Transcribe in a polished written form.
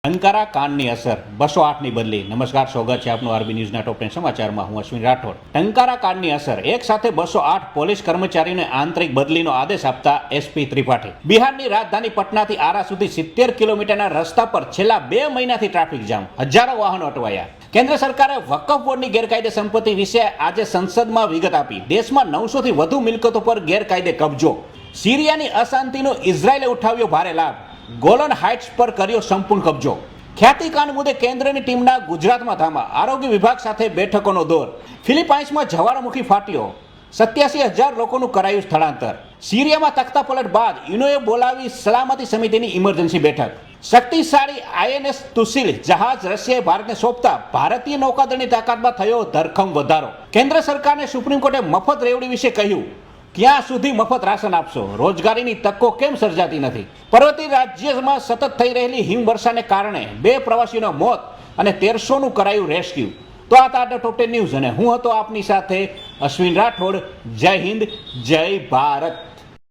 ટંકારા કાંડની અસર 208ની બદલી. નમસ્કાર, સ્વાગત છે આપનું આરબી ન્યૂઝના ટોપ 10 સમાચારમાં. હું અશ્વિન રાઠોડ. ટંકારા કાંડની અસર. એક સાથે 208 પોલીસ કર્મચારીઓને આંતરિક બદલીનો આદેશ આપતા એસપી ત્રિપાઠી. બિહારની રાજધાની પટનાથી આરા સુધી 70 કિલોમીટરના રસ્તા પર છેલ્લા 2 મહિનાથી ટ્રાફિક જામ, હજારો વાહનો અટવાયા. કેન્દ્ર સરકારે વકફ બોર્ડની ગેરકાયદે સંપત્તિ વિશે આજે સંસદમાં વિગત આપી. દેશમાં 900 થી વધુ મિલકતો પર ગેરકાયદે કબજો. સિરિયાની અશાંતિનો ઇઝરાયેલે ઉઠાવ્યો ભારે લાભ. ગોલન હાઇટ્સ પર કર્યો સંપૂર્ણ કબજો. ખ્યાતિકાંડ મુદ્દે કેન્દ્રની ટીમના ગુજરાતમાં ધામા. આરોગ્ય વિભાગ સાથે બેઠકોનો દોર. ફિલિપાઇન્સમાં જ્વાળામુખી ફાટ્યો. 87,000 લોકોનું કરાયું સ્થળાંતર. સિરિયામાં તખ્તાપલટ બાદ યુનોએ બોલાવી સલામતી સમિતિની ઇમરજન્સી બેઠક. શક્તિશાળી આઈએનએસ તુસિલ જહાજ રશિયાએ ભારતને સોંપતા ભારતીય નૌકાદળની તાકાતમાં થયો ધરખમ વધારો. કેન્દ્ર સરકારને સુપ્રીમ કોર્ટે મફત રેવડી વિશે કહ્યું. ક્યાં સુધી મફત રાશન આપશો? રોજગારીની તકો કેમ સર્જાતી નથી? પર્વતીય રાજ્યમાં સતત થઈ રહેલી હિમવર્ષાને કારણે 2 પ્રવાસીઓના મોત અને 1300નું કરાયું રેસ્ક્યુ. તો આ હતા ટોપ 10 ન્યૂઝ અને હું હતો આપની સાથે અશ્વિન રાઠોડ. જય હિન્દ, જય ભારત.